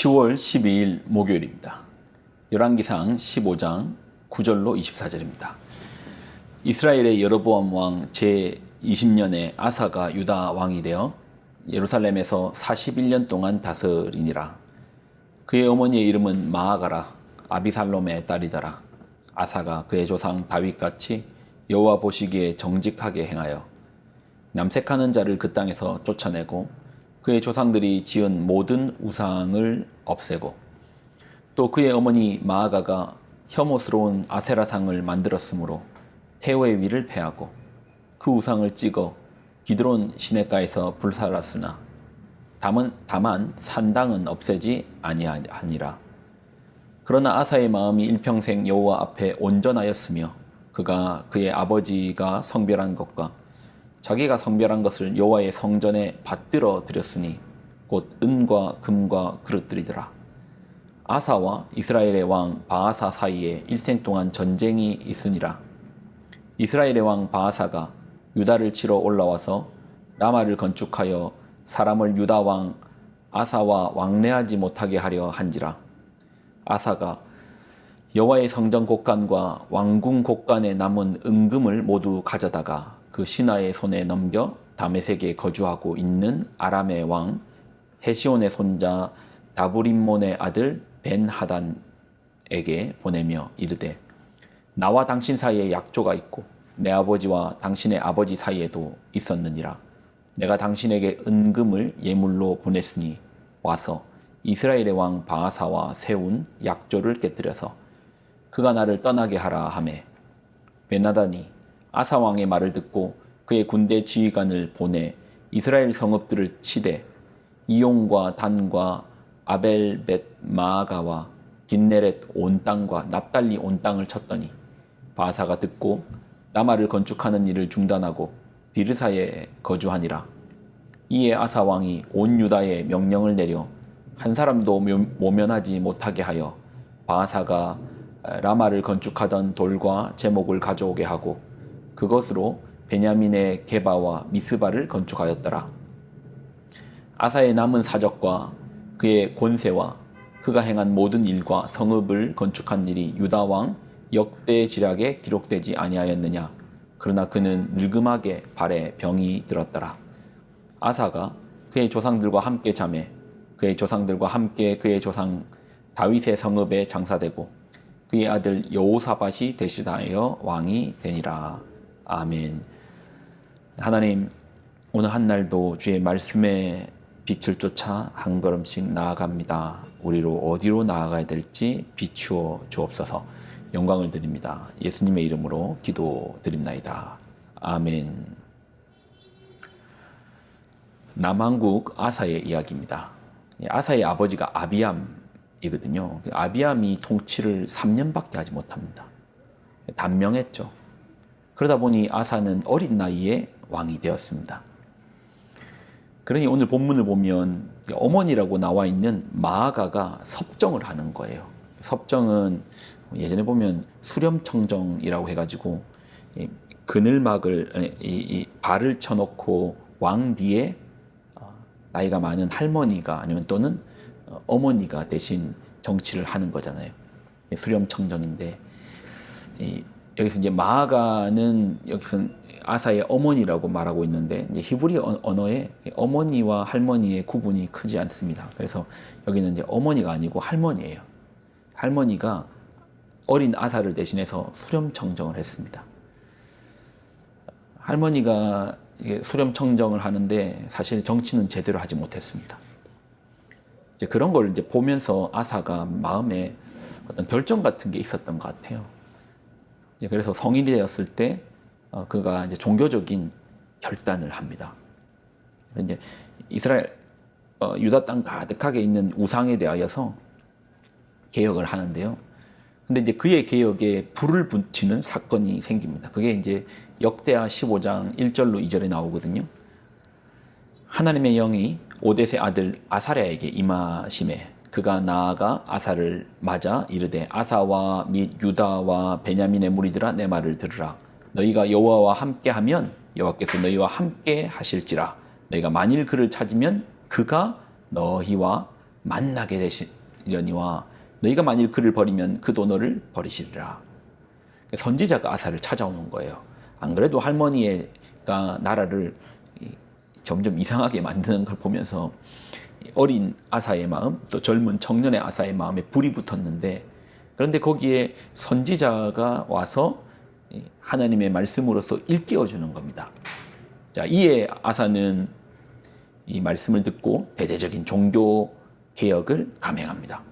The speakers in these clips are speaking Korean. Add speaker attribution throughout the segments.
Speaker 1: 10월 12일 목요일입니다. 열왕기상 15장 9절로 24절입니다. 이스라엘의 여로보암 왕 제20년에 아사가 유다 왕이 되어 예루살렘에서 41년 동안 다스리니라. 그의 어머니의 이름은 마아가라 아비살롬의 딸이더라. 아사가 그의 조상 다윗같이 여호와 보시기에 정직하게 행하여 남색하는 자를 그 땅에서 쫓아내고 그의 조상들이 지은 모든 우상을 없애고 또 그의 어머니 마아가가 혐오스러운 아세라상을 만들었으므로 태호의 위를 패하고 그 우상을 찍어 기드론 시냇가에서 불살랐으나 다만 산당은 없애지 아니하니라. 그러나 아사의 마음이 일평생 여호와 앞에 온전하였으며 그가 그의 아버지가 성별한 것과 자기가 성별한 것을 여호와의 성전에 받들어 드렸으니 곧 은과 금과 그릇들이더라. 아사와 이스라엘의 왕 바아사 사이에 일생 동안 전쟁이 있으니라. 이스라엘의 왕 바아사가 유다를 치러 올라와서 라마를 건축하여 사람을 유다 왕 아사와 왕래하지 못하게 하려 한지라. 아사가 여호와의 성전 곡간과 왕궁 곡간에 남은 은금을 모두 가져다가 그 신하의 손에 넘겨 다메섹에 거주하고 있는 아람의 왕 헤시온의 손자 다브림몬의 아들 벤하단에게 보내며 이르되 나와 당신 사이에 약조가 있고 내 아버지와 당신의 아버지 사이에도 있었느니라. 내가 당신에게 은금을 예물로 보냈으니 와서 이스라엘의 왕 바아사와 세운 약조를 깨뜨려서 그가 나를 떠나게 하라 하매 벤하단이 아사 왕의 말을 듣고 그의 군대 지휘관을 보내 이스라엘 성읍들을 치되 이용과 단과 아벨벳 마아가와 긴네렛 온 땅과 납달리 온 땅을 쳤더니 바아사가 듣고 라마를 건축하는 일을 중단하고 디르사에 거주하니라. 이에 아사 왕이 온 유다에 명령을 내려 한 사람도 모면하지 못하게 하여 바아사가 라마를 건축하던 돌과 제목을 가져오게 하고 그것으로 베냐민의 게바와 미스바를 건축하였더라. 아사의 남은 사적과 그의 권세와 그가 행한 모든 일과 성읍을 건축한 일이 유다 왕 역대지략에 기록되지 아니하였느냐. 그러나 그는 늙음하게 발에 병이 들었더라. 아사가 그의 조상들과 함께 자매 그의 조상들과 함께 그의 조상 다윗의 성읍에 장사되고 그의 아들 여호사밧이 대신하여 왕이 되니라. 아멘. 하나님, 오늘 한 날도 주의 말씀의 빛을 쫓아 한 걸음씩 나아갑니다. 우리로 어디로 나아가야 될지 비추어 주옵소서. 영광을 드립니다. 예수님의 이름으로 기도드립나이다. 아멘. 남왕국 아사의 이야기입니다. 아사의 아버지가 아비암이거든요. 아비암이 통치를 3년밖에 하지 못합니다. 단명했죠. 그러다 보니 아사는 어린 나이에 왕이 되었습니다. 그러니 오늘 본문을 보면 어머니라고 나와 있는 마아가가 섭정을 하는 거예요. 섭정은 예전에 보면 수렴청정이라고 해가지고 그늘막을 발을 쳐놓고 왕 뒤에 나이가 많은 할머니가 아니면 또는 어머니가 대신 정치를 하는 거잖아요. 수렴청정인데 여기서 이제 마아가는 여기서 아사의 어머니라고 말하고 있는데 이제 히브리 언어에 어머니와 할머니의 구분이 크지 않습니다. 그래서 여기는 이제 어머니가 아니고 할머니예요. 할머니가 어린 아사를 대신해서 수렴청정을 했습니다. 할머니가 수렴청정을 하는데 사실 정치는 제대로 하지 못했습니다. 이제 그런 걸 이제 보면서 아사가 마음에 어떤 결정 같은 게 있었던 것 같아요. 그래서 성인이 되었을 때 그가 이제 종교적인 결단을 합니다. 이제 이스라엘 유다 땅 가득하게 있는 우상에 대하여서 개혁을 하는데요. 근데 이제 그의 개혁에 불을 붙이는 사건이 생깁니다. 그게 이제 역대하 15장 1절로 2절에 나오거든요. 하나님의 영이 오뎃의 아들 아사랴에게 임하심에 그가 나아가 아사를 맞아 이르되 아사와 및 유다와 베냐민의 무리들아 내 말을 들으라. 너희가 여호와와 함께하면 여호와께서 너희와 함께 하실지라. 너희가 만일 그를 찾으면 그가 너희와 만나게 되시려니와 너희가 만일 그를 버리면 그도 너를 버리시리라. 선지자가 아사를 찾아오는 거예요. 안 그래도 할머니가 나라를 점점 이상하게 만드는 걸 보면서 어린 아사의 마음, 또 젊은 청년의 아사의 마음에 불이 붙었는데, 그런데 거기에 선지자가 와서 하나님의 말씀으로서 일깨워주는 겁니다. 자, 이에 아사는 이 말씀을 듣고 대대적인 종교 개혁을 감행합니다.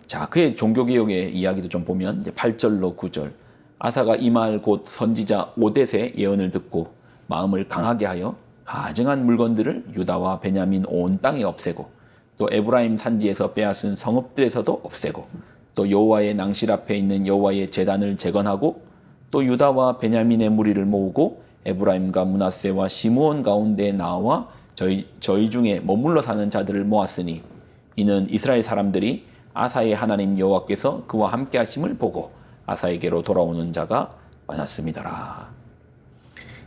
Speaker 1: 자, 그의 종교 개혁의 이야기도 좀 보면 이제 8절로 9절, 아사가 이 말 곧 선지자 오뎃의 예언을 듣고 마음을 강하게 하여 가증한 물건들을 유다와 베냐민 온 땅에 없애고, 또 에브라임 산지에서 빼앗은 성읍들에서도 없애고, 또 여호와의 낭실 앞에 있는 여호와의 제단을 재건하고, 또 유다와 베냐민의 무리를 모으고 에브라임과 므낫세와 시므온 가운데 나와 저희 중에 머물러 사는 자들을 모았으니, 이는 이스라엘 사람들이 아사의 하나님 여호와께서 그와 함께 하심을 보고 아사에게로 돌아오는 자가 많았습니다라.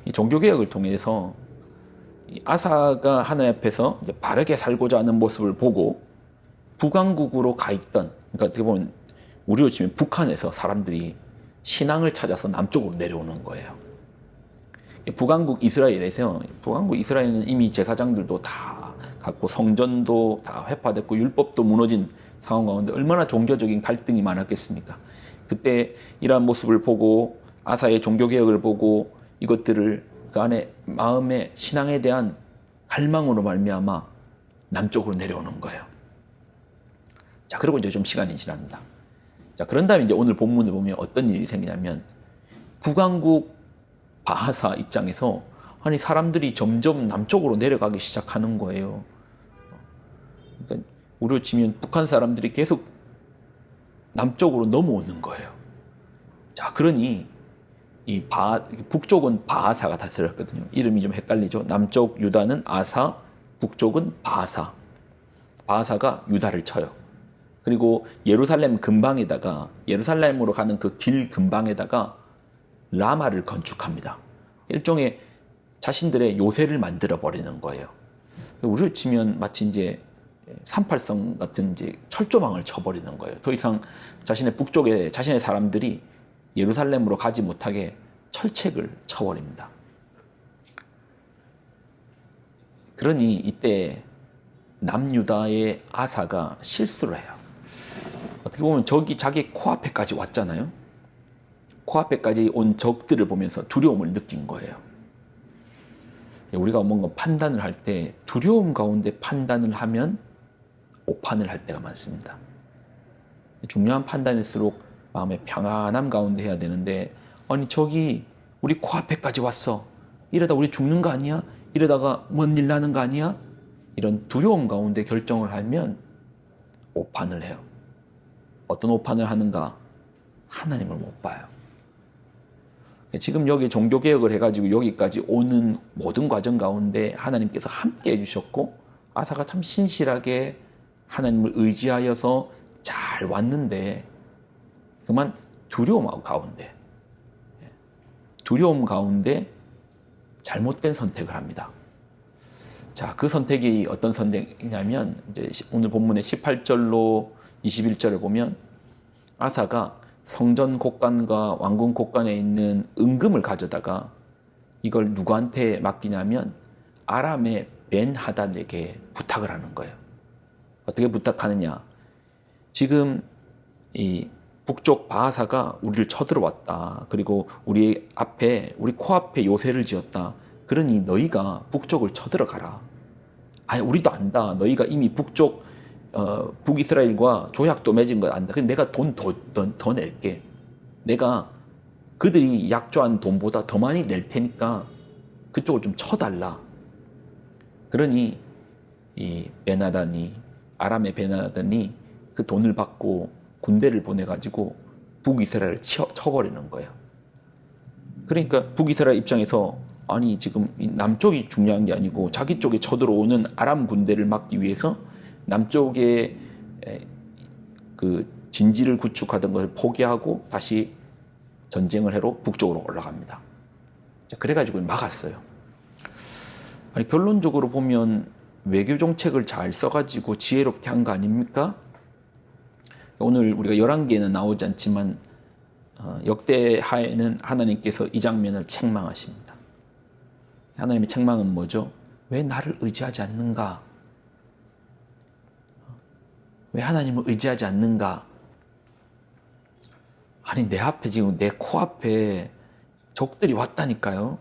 Speaker 1: 이 종교개혁을 통해서 아사가 하나님 앞에서 이제 바르게 살고자 하는 모습을 보고 북왕국으로 가 있던, 그러니까 어떻게 보면 우리로 치면 북한에서 사람들이 신앙을 찾아서 남쪽으로 내려오는 거예요. 북왕국 이스라엘은 이미 제사장들도 다 갖고 성전도 다 회파됐고 율법도 무너진 상황 가운데 얼마나 종교적인 갈등이 많았겠습니까? 그때 이러한 모습을 보고 아사의 종교개혁을 보고 이것들을 그 안에 마음의 신앙에 대한 갈망으로 말미암아 남쪽으로 내려오는 거예요. 자, 그리고 이제 좀 시간이 지납니다. 자, 그런 다음에 이제 오늘 본문을 보면 어떤 일이 생기냐면, 북왕국 바하사 입장에서 아니 사람들이 점점 남쪽으로 내려가기 시작하는 거예요. 그러니까 우리로 치면 북한 사람들이 계속 남쪽으로 넘어오는 거예요. 자, 그러니 북쪽은 바하사가 다스렸거든요. 이름이 좀 헷갈리죠. 남쪽 유다는 아사, 북쪽은 바하사. 바하사가 유다를 쳐요. 그리고 예루살렘 근방에다가, 예루살렘으로 가는 그 길 근방에다가 라마를 건축합니다. 일종의 자신들의 요새를 만들어 버리는 거예요. 우리를 치면 마치 이제 38성 같은 이제 철조망을 쳐버리는 거예요. 더 이상 자신의 북쪽에 자신의 사람들이 예루살렘으로 가지 못하게 철책을 쳐버립니다. 그러니 이때 남유다의 아사가 실수를 해요. 어떻게 보면 적이 자기 코앞에까지 왔잖아요. 코앞에까지 온 적들을 보면서 두려움을 느낀 거예요. 우리가 뭔가 판단을 할 때 두려움 가운데 판단을 하면 오판을 할 때가 많습니다. 중요한 판단일수록 마음의 평안함 가운데 해야 되는데, 아니 저기 우리 코앞에까지 왔어, 이러다 우리 죽는 거 아니야? 이러다가 뭔 일 나는 거 아니야? 이런 두려움 가운데 결정을 하면 오판을 해요. 어떤 오판을 하는가? 하나님을 못 봐요. 지금 여기 종교개혁을 해가지고 여기까지 오는 모든 과정 가운데 하나님께서 함께 해주셨고, 아사가 참 신실하게 하나님을 의지하여서 잘 왔는데, 그만 두려움 가운데 잘못된 선택을 합니다. 자, 그 선택이 어떤 선택이냐면, 이제 오늘 본문의 18절로 21절을 보면, 아사가 성전 곡간과 왕궁 곡간에 있는 은금을 가져다가 이걸 누구한테 맡기냐면 아람의 벤하닷에게 부탁을 하는 거예요. 어떻게 부탁하느냐? 지금 이 북쪽 바하사가 우리를 쳐들어왔다. 그리고 우리 코앞에 요새를 지었다. 그러니 너희가 북쪽을 쳐들어가라. 아니, 우리도 안다. 너희가 이미 북이스라엘과 조약도 맺은 거 안다. 근데 내가 돈 더 낼게. 내가 그들이 약조한 돈보다 더 많이 낼 테니까 그쪽을 좀 쳐달라. 그러니 이 아람의 베나단이 그 돈을 받고 군대를 보내가지고 북이스라엘을 쳐버리는 거예요. 그러니까 북이스라엘 입장에서 아니 지금 남쪽이 중요한 게 아니고 자기 쪽에 쳐들어오는 아람 군대를 막기 위해서 남쪽에 그 진지를 구축하던 것을 포기하고 다시 전쟁을 하러 북쪽으로 올라갑니다. 자, 그래가지고 막았어요. 아니, 결론적으로 보면 외교 정책을 잘 써가지고 지혜롭게 한 거 아닙니까? 오늘 우리가 열왕기에는 나오지 않지만 역대하에는 하나님께서 이 장면을 책망하십니다. 하나님의 책망은 뭐죠? 왜 나를 의지하지 않는가? 왜 하나님을 의지하지 않는가? 아니 내 앞에 지금 내 코앞에 적들이 왔다니까요.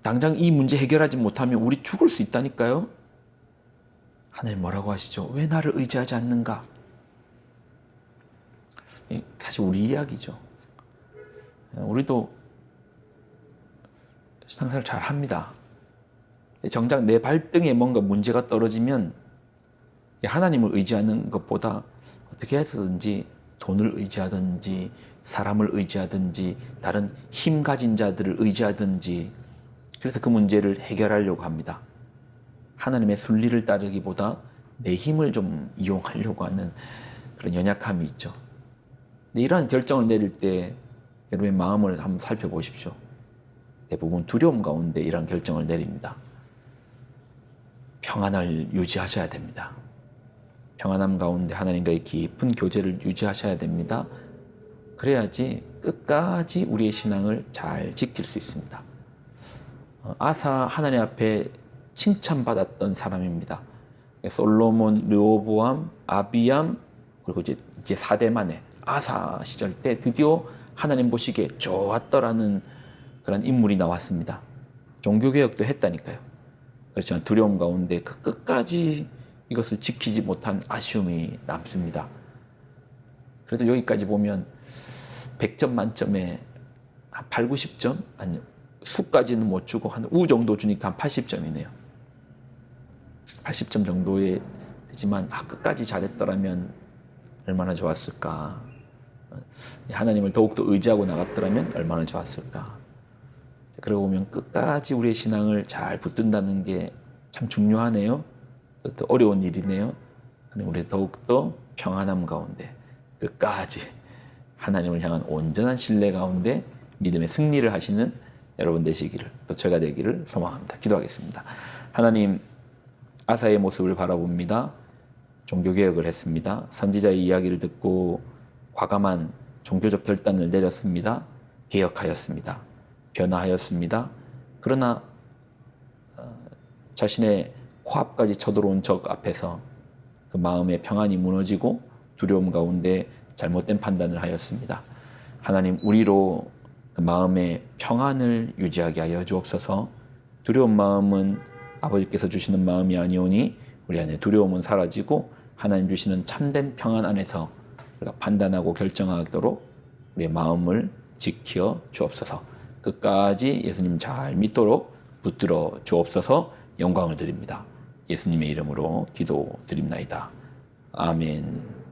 Speaker 1: 당장 이 문제 해결하지 못하면 우리 죽을 수 있다니까요. 하나님 뭐라고 하시죠? 왜 나를 의지하지 않는가? 사실 우리 이야기죠. 우리도 신앙생활 잘 합니다. 정작 내 발등에 뭔가 문제가 떨어지면 하나님을 의지하는 것보다 어떻게 해서든지 돈을 의지하든지 사람을 의지하든지 다른 힘 가진 자들을 의지하든지 그래서 그 문제를 해결하려고 합니다. 하나님의 순리를 따르기보다 내 힘을 좀 이용하려고 하는 그런 연약함이 있죠. 근데 이러한 결정을 내릴 때 여러분의 마음을 한번 살펴보십시오. 대부분 두려움 가운데 이러한 결정을 내립니다. 평안을 유지하셔야 됩니다. 평안함 가운데 하나님과의 깊은 교제를 유지하셔야 됩니다. 그래야지 끝까지 우리의 신앙을 잘 지킬 수 있습니다. 아사 하나님 앞에 칭찬받았던 사람입니다. 솔로몬, 르호보암, 아비암 그리고 이제 4대 만에 아사 시절 때 드디어 하나님 보시기에 좋았더라는 그런 인물이 나왔습니다. 종교개혁도 했다니까요. 그렇지만 두려움 가운데 그 끝까지 이것을 지키지 못한 아쉬움이 남습니다. 그래도 여기까지 보면 100점 만점에 한 8, 90점? 아니, 수까지는 못 주고 한 우 정도 주니까 한 80점이네요. 80점 정도에 되지만 끝까지 잘했더라면 얼마나 좋았을까. 하나님을 더욱더 의지하고 나갔더라면 얼마나 좋았을까. 그러고 보면 끝까지 우리의 신앙을 잘 붙든다는 게 참 중요하네요. 또 어려운 일이네요. 우리 더욱더 평안함 가운데 끝까지 하나님을 향한 온전한 신뢰 가운데 믿음의 승리를 하시는 여러분 되시기를 또 제가 되기를 소망합니다. 기도하겠습니다. 하나님 아사의 모습을 바라봅니다. 종교개혁을 했습니다. 선지자의 이야기를 듣고 과감한 종교적 결단을 내렸습니다. 개혁하였습니다. 변화하였습니다. 그러나 자신의 코앞까지 쳐들어온 적 앞에서 그 마음의 평안이 무너지고 두려움 가운데 잘못된 판단을 하였습니다. 하나님 우리로 그 마음의 평안을 유지하게 하여 주옵소서. 두려운 마음은 아버지께서 주시는 마음이 아니오니 우리 안에 두려움은 사라지고 하나님 주시는 참된 평안 안에서 우리가 판단하고 결정하도록 우리의 마음을 지켜 주옵소서. 끝까지 예수님 잘 믿도록 붙들어 주옵소서. 영광을 드립니다. 예수님의 이름으로 기도드립나이다. 아멘.